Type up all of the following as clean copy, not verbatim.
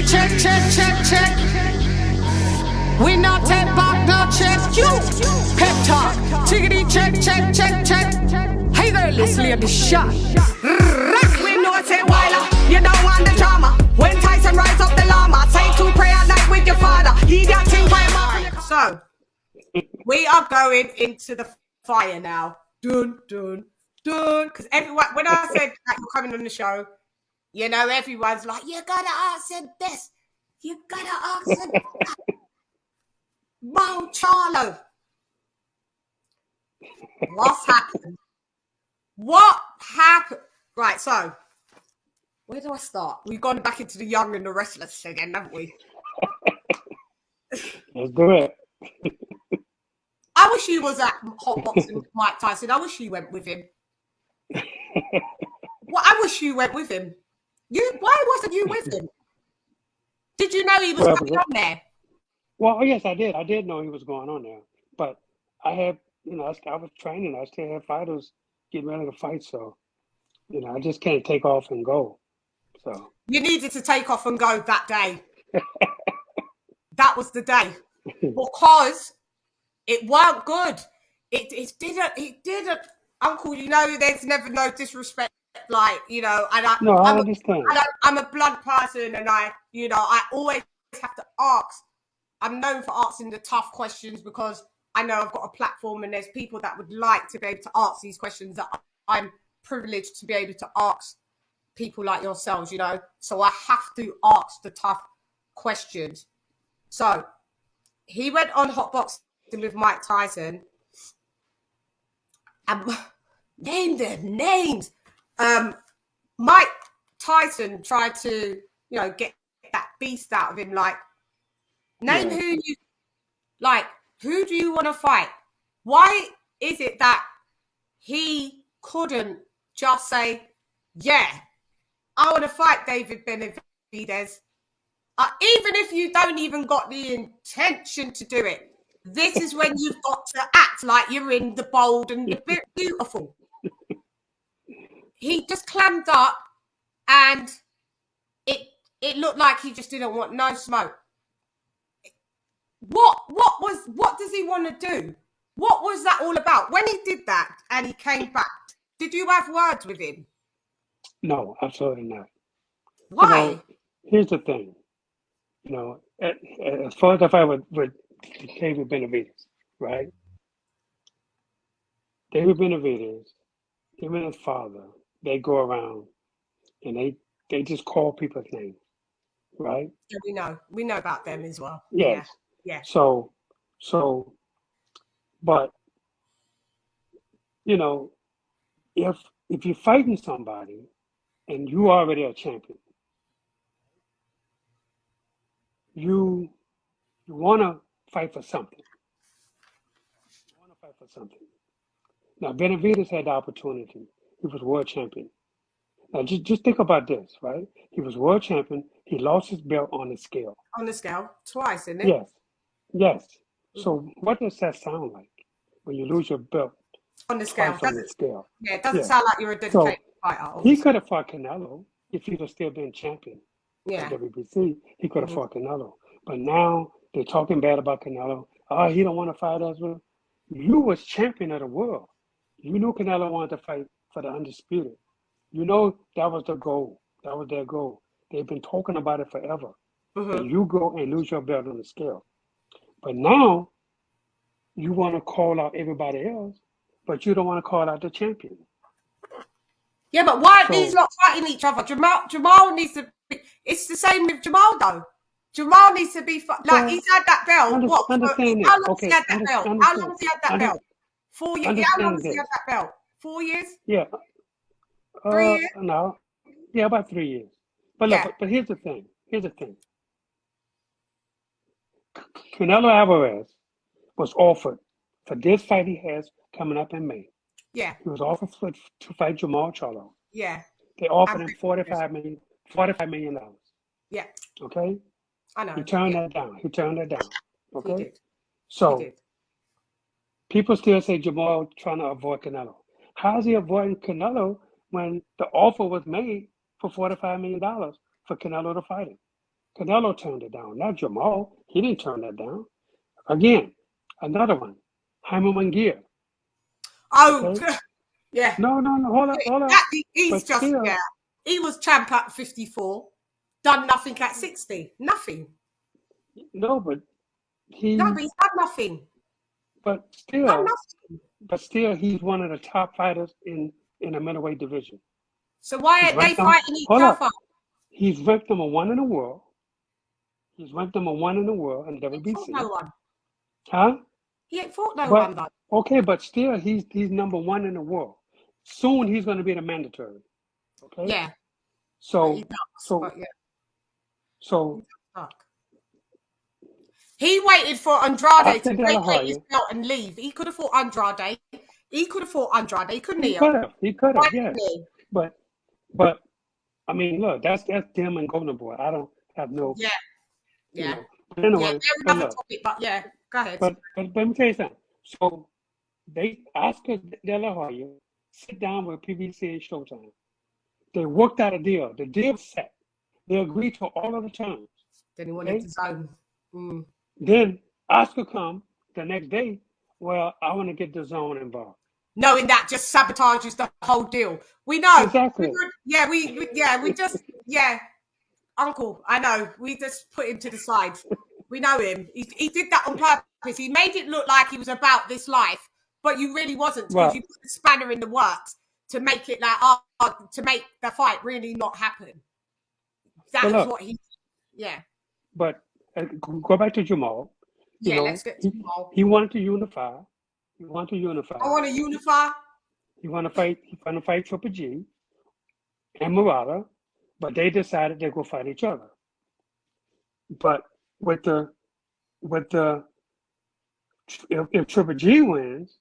check, check, check, check. We not take back no check. You pep talk. Tiggity check, check, check, check. Hey girl, let's lay the shot. We know it's a while. You don't want the drama. When Tyson rise up the llama, say to pray at night with your father. He got thing by him. So we are going into the fire now. Dun dun dun. Because everyone, when I said that you're coming on the show, you know, everyone's like, you gotta answer this. You gotta answer that. JERMALL CHARLO. What's happened? What happened? Right, so where do I start? We've gone back into the young and the restless again, haven't we? Let's do it. I wish you was at hotboxing with Mike Tyson. I wish you went with him. Well, I wish you went with him. Why wasn't you with him? Did you know he was coming on there? Well, yes, I did. I did know he was going on there, but I had, you know, I was training. I still had fighters getting ready to fight, so you know, I just can't take off and go. So you needed to take off and go that day. That was the day because it weren't good. It didn't. Uncle, you know, there's never no disrespect. Like, you know, and I understand. I'm a blunt person, and I always have to ask. I'm known for asking the tough questions because I know I've got a platform and there's people that would like to be able to ask these questions that I'm privileged to be able to ask people like yourselves, you know. So I have to ask the tough questions. So he went on hotboxing with Mike Tyson and name their names. Mike Tyson tried to, you know, get that beast out of him. Like, name who do you want to fight? Why is it that he couldn't just say, yeah, I want to fight David Benavidez? Even if you don't even got the intention to do it, this is when you've got to act like you're in the bold and the beautiful. He just clammed up and it looked like he just didn't want no smoke. What does he want to do? What was that all about? When he did that and he came back, did you have words with him? No, absolutely not. Why? You know, here's the thing. You know, as far as I fight with David Benavidez, right? David Benavidez, him and his father, they go around and they just call people's names, right? Yeah, we know about them as well. Yes. Yeah. So, but you know, if you're fighting somebody and you already a champion, you want to fight for something. You want to fight for something. Now, Benavidez had the opportunity. He was world champion. Now, just think about this, right? He was world champion. He lost his belt on the scale. On the scale, twice, isn't it? Yes. So what does that sound like when you lose your belt on the scale? Yeah, it doesn't sound like you're a dedicated fighter. He could have fought Canelo if he'd have still been champion. Yeah. At WBC, he could have fought Canelo. But now they're talking bad about Canelo. Oh, he don't want to fight us. You was champion of the world. You knew Canelo wanted to fight for the undisputed. You know that was the goal. That was their goal. They've been talking about it forever. And you go and lose your belt on the scale. But now you want to call out everybody else, but you don't want to call out the champion. Yeah, but why are these not fighting each other? JERMALL needs to be. It's the same with JERMALL though. JERMALL needs to be like he's had that belt. How long has he had that belt? How long has he had that belt? 4 years. How long has he had that belt? 4 years? Yeah. 3 years? No. Yeah, about 3 years. But look, but here's the thing. Canelo Alvarez was offered for this fight he has coming up in May. Yeah. He was offered to fight JERMALL CHARLO. Yeah. They offered him $45 million. Yeah. Okay? I know. He turned that down. Okay? He did. So people still say JERMALL trying to avoid Canelo. How is he avoiding Canelo when the offer was made for $45 million for Canelo to fight him? Canelo turned it down, not Jermall. He didn't turn that down. Again, another one, Jaime Munguia. Oh, Okay? yeah. No, hold up. He's But just, still, yeah. He was champ at 54, done nothing at 60. Nothing. no, but No, he, but he's done nothing. but Done still, nothing. he's one of the top fighters in the middleweight division. So why He's aren't they ranked fighting each hold up. other? He's ranked number one in the world. He's ranked number one in the world in He ain't fought WBC. no one. Huh? He ain't fought no But one, though. okay, but still, he's number one in the world. Soon he's going to be the mandatory. Okay. Yeah. But So he ducks, so but yeah. so Duck. He waited for Andrade Oscar to De La vacate his Hoya, belt and leave. He could have fought Andrade. He could have fought Andrade, couldn't he he? could have, Why yes. didn't he? But I mean, look, that's them and Golden Boy. I don't have no, Yeah. you Yeah. know. But anyway, Yeah, but they're another look, topic, but yeah, go ahead. but let me tell you something. So Oscar De La Hoya sit down with PBC and Showtime. They worked out a deal. The deal was set. They agreed to all of the terms. Then he wanted his own. Then Oscar come the next day. Well, I want to get the zone involved. Knowing that just sabotages the whole deal. We know. Exactly. We just, Uncle, I know. We just put him to the side. We know him. He did that on purpose. He made it look like he was about this life, but you really wasn't, because Right. you put the spanner in the works to make it like, to make the fight really not happen. That is what he, But go back to Jermall. Yeah, let's get to Jermall. He wanted to unify. I want to unify. He want to fight Triple G and Murata, but they decided they're gonna fight each other. But if Triple G wins,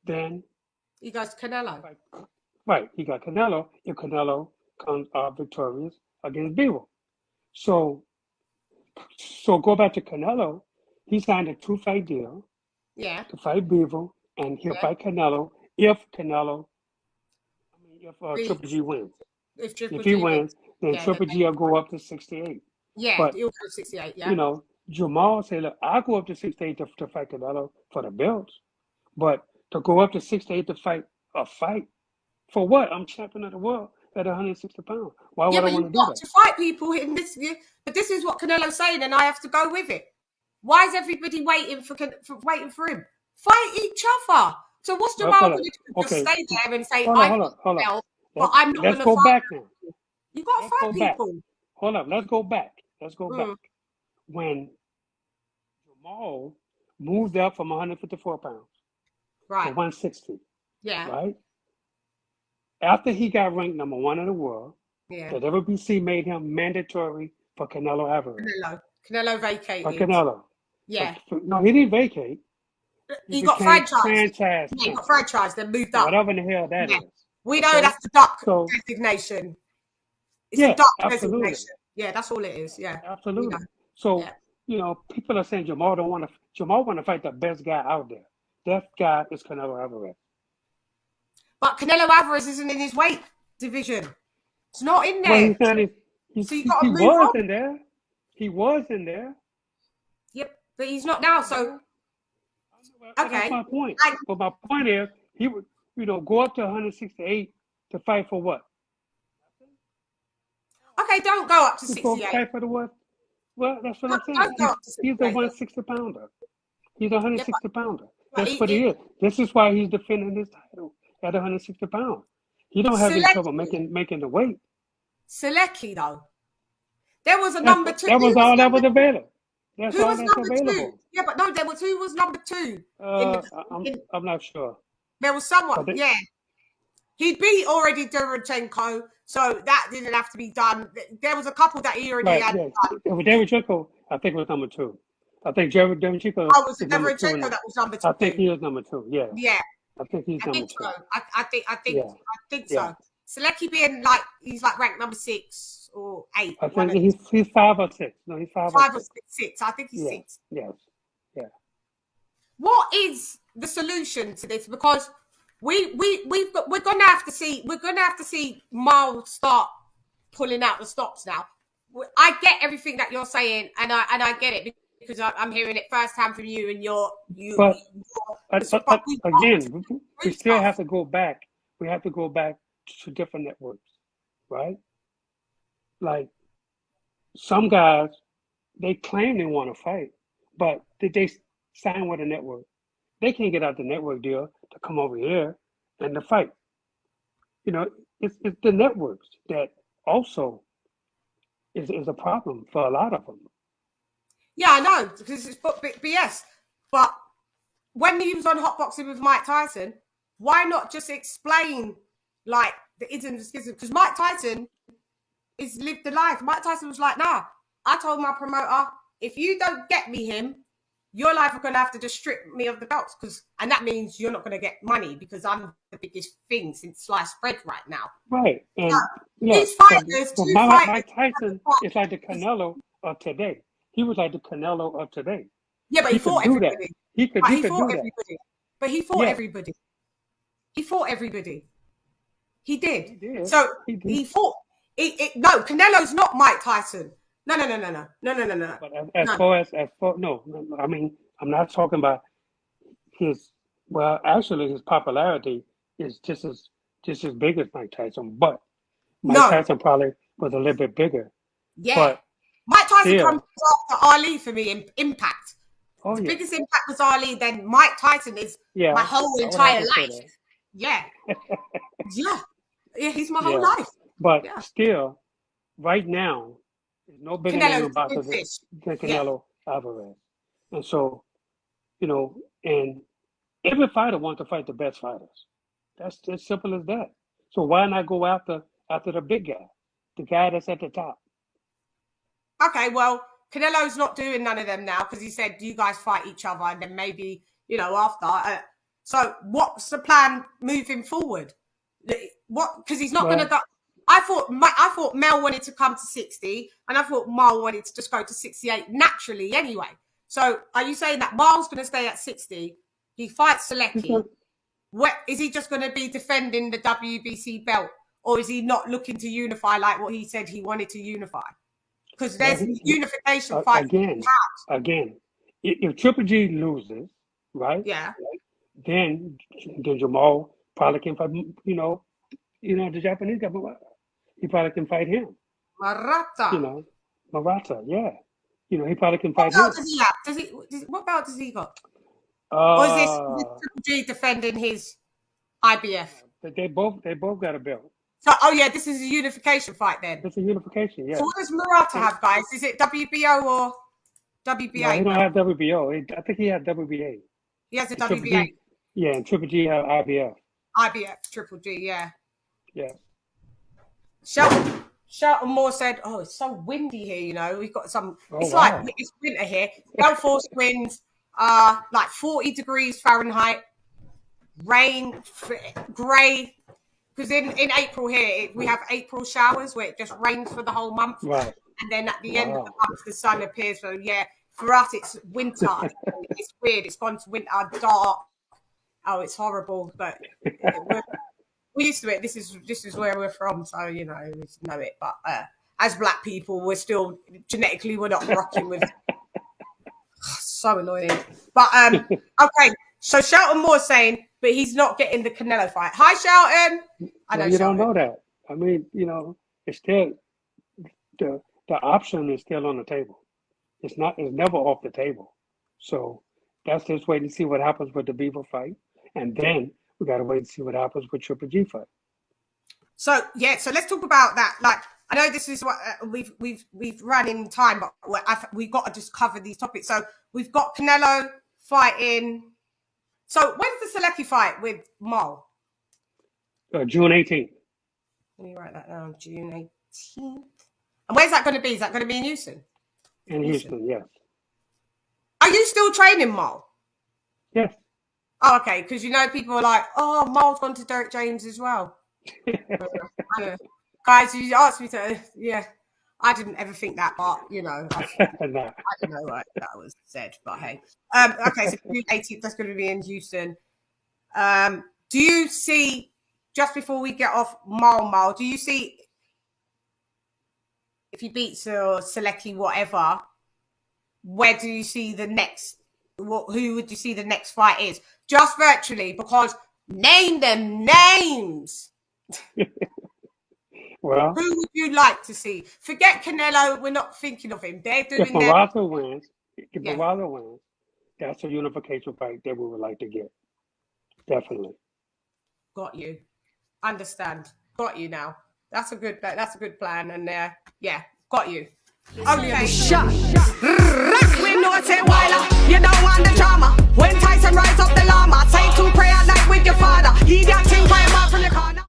then he goes Canelo. Right, he got Canelo. If Canelo comes victorious against Beaver, so go back to Canelo. He signed a 2-fight deal. Yeah. To fight Beaver, and he'll fight Canelo if Triple G wins. If he wins, then Triple G will go up to 68. Yeah, but he'll go 68. Yeah. You know, Jermall said, "Look, I'll go up to 68 to fight Canelo for the belts, but to go up to 68 to fight a fight for what? I'm champion of the world at 160 pounds. Why would I want to do that? You've got to fight people in this. But this is what Canelo's saying, and I have to go with it. Why is everybody waiting for him? Fight each other. So what's Jermall going to do? Okay. Just stay there and say, hold on. But I'm not going to fight. Let's go back now. You got to fight people. Hold up. Let's go back. When Jermall moved up from 154 pounds to 160. Yeah. Right? After he got ranked number one in the world, the WBC made him mandatory for Canelo Alvarez. Canelo vacated. For Canelo. Yeah. No, he didn't vacate. He got franchised. Yeah, he got franchised, then moved up. Whatever the hell that is. We know that's the duck designation. It's a duck designation. Yeah, that's all it is. Yeah. Absolutely. So, people are saying Jermall want to fight the best guy out there. That guy is Canelo Alvarez. But Canelo Alvarez isn't in his weight division. It's not in there. Well, he's not he was in there. He was in there. Yep, but he's not now. So, okay. That's my point. But my point is, he would, go up to 168 to fight for what? Okay, don't go up to 68. Fight for the what? Well, that's what I'm saying. He's a 160 pounder. He's a 160 pounder. That's what he is. This is why he's defending his title at 160 pounds. He don't have any trouble making the weight. Selecki, though. There was a number two. That was all that was available. That's who all was that's number available. 2? Yeah, but no, who was number 2? I'm not sure. There was someone, He'd beat already Derevchenko, so that didn't have to be done. There was a couple that he already had done. Derevchenko, I think, was number 2. I think Derevchenko. Oh, was it Derevchenko that was number 2? I think he was number 2. Yeah. Yeah. I think he's number 2. So. I think so. Selecki being he's ranked number 6 or 8. I think he's 5 or 6. No, he's 5 or 6. I think he's 6. Yes. Yeah. What is the solution to this? Because we're gonna have to see Miles start pulling out the stops now. I get everything that you're saying, and I get it because I'm hearing it firsthand from you, and But but again, we still have to go back. We have to go back to different networks, right? Like some guys, they claim they want to fight, but did they sign with a network? They can't get out the network deal to come over here and to fight. You know, it's the networks that also is a problem for a lot of them. Yeah, I know, because it's BS. But when he was on Hot Boxing with Mike Tyson, why not just explain like the ism and schism? Because Mike Tyson is lived the life. Mike Tyson was like, nah, I told my promoter, if you don't get me him, your life are going to have to just strip me of the belts, and that means you're not going to get money because I'm the biggest thing since sliced bread right now. Right, and these fighters, Mike Tyson is like the Canelo of today. He was like the Canelo of today. Yeah, but he fought everybody. He could fought do everybody. that. But he fought everybody. He fought everybody. He did. So he fought. No, Canelo's not Mike Tyson. No. But as far, no, I mean, I'm not talking about his. Well, actually, his popularity is just as big as Mike Tyson, but Mike Tyson probably was a little bit bigger. Yeah, but Mike Tyson comes after Ali for me in impact. Oh, the biggest impact was Ali. Then Mike Tyson is my whole entire life. Yeah, he's my whole life. But still, right now, there's no bigger name about than Canelo Alvarez. And so, and every fighter wants to fight the best fighters. That's as simple as that. So why not go after the big guy, the guy that's at the top? Okay, well, Canelo's not doing none of them now because he said you guys fight each other and then maybe, after. So what's the plan moving forward? Because he's not going to go. I thought Mel wanted to come to 60 and I thought Mal wanted to just go to 68 naturally anyway. So are you saying that Mal's going to stay at 60? He fights Selecki. Is he just going to be defending the WBC belt, or is he not looking to unify like what he said he wanted to unify? Because there's unification fight again. If Triple G loses, right? Yeah. Then Jamal probably can fight. The Japanese guy. He probably can fight him. Murata. Murata. Yeah. He probably can fight him. What belt does he got? Or is this Triple G defending his IBF? They both got a belt. So, this is a unification fight then. It's a unification, yeah. So what does Murata have, guys? Is it WBO or WBA? No, he don't have WBO. I think he has WBA. He has a WBA. And Triple G has IBF. IBF, Triple G, yeah. Yeah. Shelton Moore said, it's so windy here, we've got some, like, it's winter here. Gale Force winds, like 40 degrees Fahrenheit, rain, grey. Because in April here, we have April showers where it just rains for the whole month. Right. And then at the end of the month, the sun appears. So, for us, it's winter. It's weird. It's gone to winter, dark. Oh, it's horrible. But we're used to it. This is where we're from. So, we know it. But as Black people, we're still, genetically, we're not rocking with. So annoying. But, okay. So Shelton Moore saying, but he's not getting the Canelo fight. Hi, Shelton. I know you don't know that. I mean, it's still the option is still on the table. It's never off the table. So that's just wait and see what happens with the Beaver fight, and then we got to wait and see what happens with Triple G fight. So so let's talk about that. Like, I know this is what we've run in time, but we've got to just cover these topics. So we've got Canelo fighting. So when's the Selecki fight with Mal? June 18th. Let me write that down. June 18th. And where's that going to be? Is that going to be in Houston? In Houston, yes. Are you still training Mal? Yes. Oh, okay. Because people are like, Mal's gone to Derek James as well. Guys, you asked me to, I didn't ever think that, but I don't know what that was said, but hey. Okay, so June 18th, that's going to be in Houston. Do you see, just before we get off Mal, do you see if he beats Selecki, whatever, where do you see the next? Who would you see the next fight is? Just virtually, because name them names. Well, who would you like to see? Forget Canelo. We're not thinking of him. They're doing if Peraza wins, that's a unification fight that we would like to get. Definitely. Got you. Understand. Got you now. That's a good plan. And yeah, got you. Okay. Shot. We know it's a while. You don't want the drama. When Tyson rise up the llama, say to pray at night with your father. He got 10 by a from the corner.